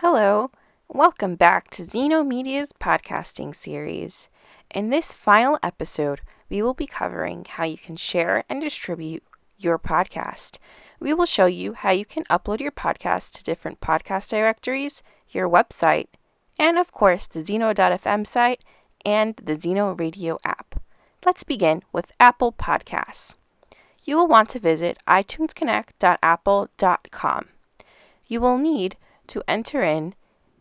Hello, welcome back to ZenoMedia's podcasting series. In this final episode, we will be covering how you can share and distribute your podcast. We will show you how you can upload your podcast to different podcast directories, your website, and of course the Zeno.fm site and the ZenoRadio app. Let's begin with Apple Podcasts. You will want to visit itunesconnect.apple.com. You will need to enter in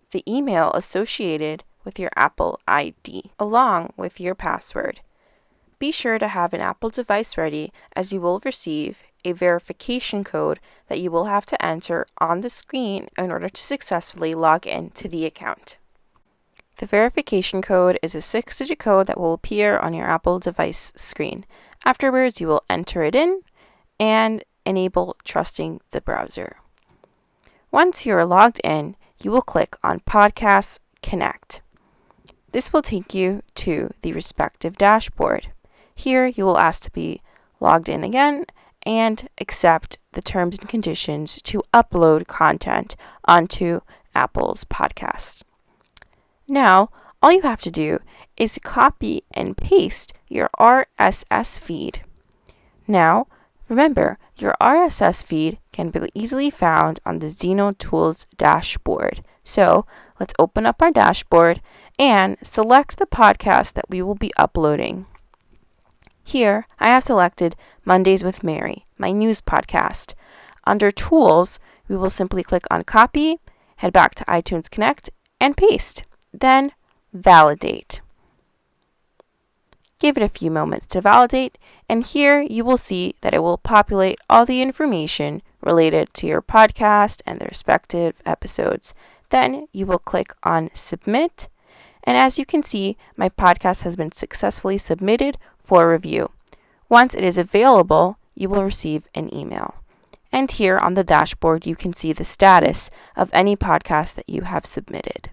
the email associated with your Apple ID, along with your password. Be sure to have an Apple device ready, as you will receive a verification code that you will have to enter on the screen in order to successfully log in to the account. The verification code is a 6-digit code that will appear on your Apple device screen. Afterwards, you will enter it in and enable trusting the browser. Once you are logged in, you will click on Podcast Connect. This will take you to the respective dashboard. Here, you will ask to be logged in again and accept the terms and conditions to upload content onto Apple's podcast. Now, all you have to do is copy and paste your RSS feed. Now, remember, your RSS feed can be easily found on the Zeno Tools dashboard. So, let's open up our dashboard and select the podcast that we will be uploading. Here, I have selected Mondays with Mary, my news podcast. Under Tools, we will simply click on Copy, head back to iTunes Connect, and paste. Then, Validate. Give it a few moments to validate, and here you will see that it will populate all the information related to your podcast and the respective episodes. Then you will click on Submit, and as you can see, my podcast has been successfully submitted for review. Once it is available, you will receive an email. And here on the dashboard, you can see the status of any podcast that you have submitted.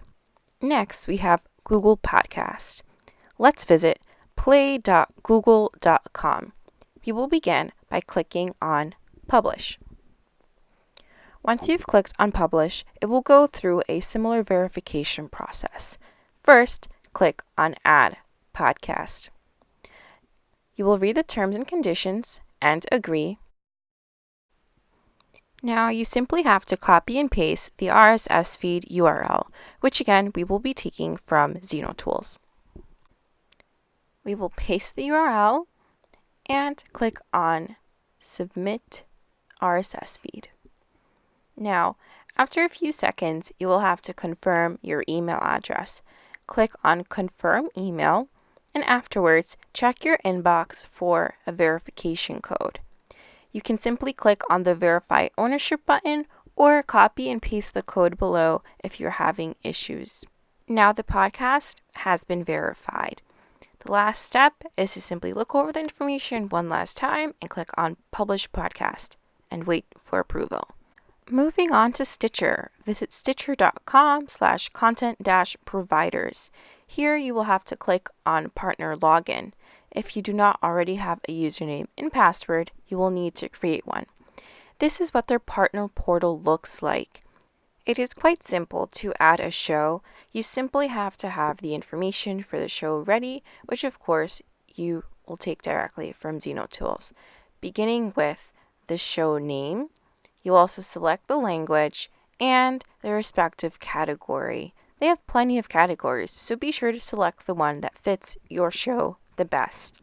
Next, we have Google Podcast. Let's visit play.google.com. We will begin by clicking on Publish. Once you've clicked on Publish, it will go through a similar verification process. First, click on Add Podcast. You will read the terms and conditions and agree. Now you simply have to copy and paste the RSS feed URL, which again we will be taking from ZenoTools. We will paste the URL and click on Submit RSS feed. Now, after a few seconds, you will have to confirm your email address. Click on Confirm Email, and afterwards, check your inbox for a verification code. You can simply click on the Verify Ownership button or copy and paste the code below if you're having issues. Now the podcast has been verified. The last step is to simply look over the information one last time and click on Publish Podcast and wait for approval. Moving on to Stitcher, visit stitcher.com/content-providers. Here you will have to click on Partner Login. If you do not already have a username and password, you will need to create one. This is what their partner portal looks like. It is quite simple to add a show. You simply have to have the information for the show ready, which of course you will take directly from ZenoTools. Beginning with the show name, you also select the language and the respective category. They have plenty of categories, so be sure to select the one that fits your show the best.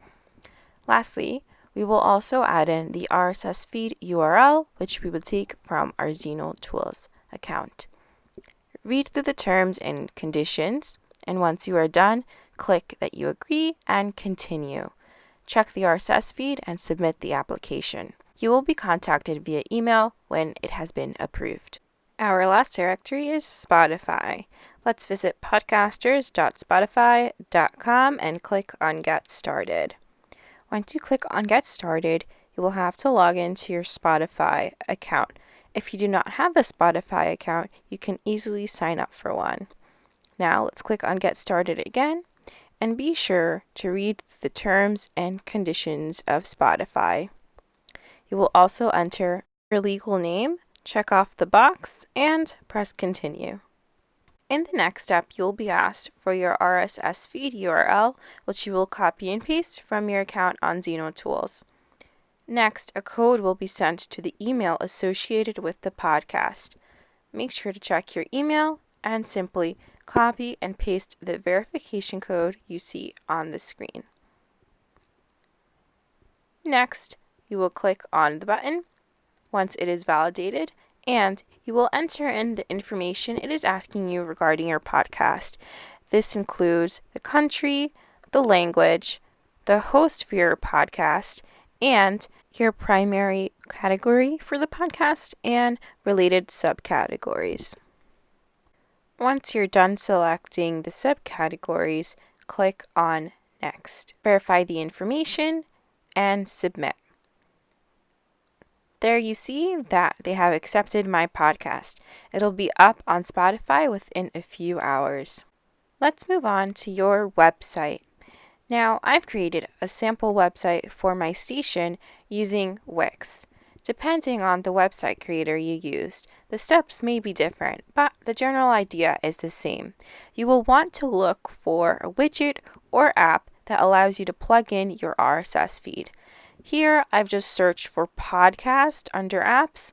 Lastly, we will also add in the RSS feed URL, which we will take from our ZenoTools account. Read through the terms and conditions, and once you are done, click that you agree and continue. Check the RSS feed and submit the application. You will be contacted via email when it has been approved. Our last directory is Spotify. Let's visit podcasters.spotify.com and click on Get Started. Once you click on Get Started, you will have to log into your Spotify account. If you do not have a Spotify account, you can easily sign up for one. Now let's click on Get Started again, and be sure to read the terms and conditions of Spotify. You will also enter your legal name, check off the box, and press Continue. In the next step, you'll be asked for your RSS feed URL, which you will copy and paste from your account on ZenoTools. Next, a code will be sent to the email associated with the podcast. Make sure to check your email and simply copy and paste the verification code you see on the screen. Next, you will click on the button once it is validated, and you will enter in the information it is asking you regarding your podcast. This includes the country, the language, the host for your podcast, and your primary category for the podcast and related subcategories. Once you're done selecting the subcategories, click on Next. Verify the information and submit. There you see that they have accepted my podcast. It'll be up on Spotify within a few hours. Let's move on to your website. Now, I've created a sample website for my station using Wix. Depending on the website creator you used, the steps may be different, but the general idea is the same. You will want to look for a widget or app that allows you to plug in your RSS feed. Here, I've just searched for podcast under apps,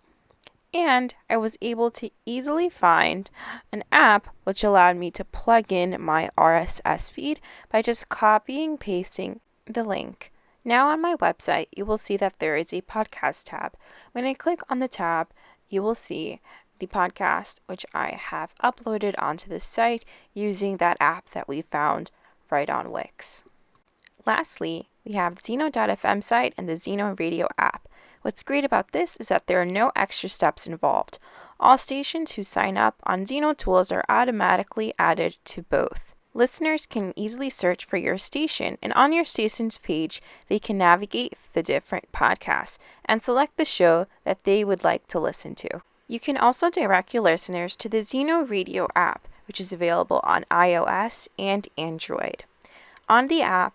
and I was able to easily find an app which allowed me to plug in my RSS feed by just copying and pasting the link. Now on my website, you will see that there is a podcast tab. When I click on the tab, you will see the podcast which I have uploaded onto the site using that app that we found right on Wix. Lastly, we have the Zeno.fm site and the ZenoRadio app. What's great about this is that there are no extra steps involved. All stations who sign up on ZenoTools are automatically added to both. Listeners can easily search for your station, and on your station's page, they can navigate the different podcasts and select the show that they would like to listen to. You can also direct your listeners to the ZenoRadio app, which is available on iOS and Android. On the app,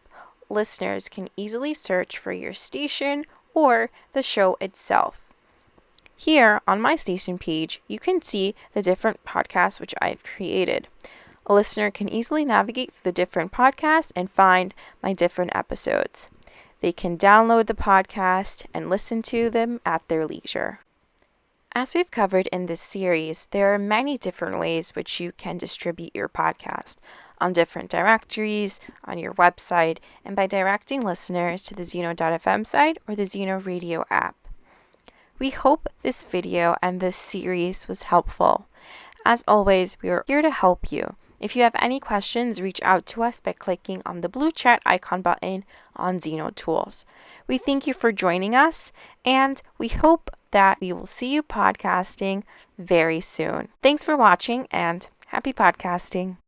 listeners can easily search for your station or the show itself. Here on my station page, you can see the different podcasts which I've created. A listener can easily navigate through the different podcasts and find my different episodes. They can download the podcast and listen to them at their leisure. As we've covered in this series, there are many different ways which you can distribute your podcast on different directories, on your website, and by directing listeners to the Zeno.fm site or the ZenoRadio app. We hope this video and this series was helpful. As always, we are here to help you. If you have any questions, reach out to us by clicking on the blue chat icon button on ZenoTools. We thank you for joining us, and we hope that we will see you podcasting very soon. Thanks for watching, and happy podcasting.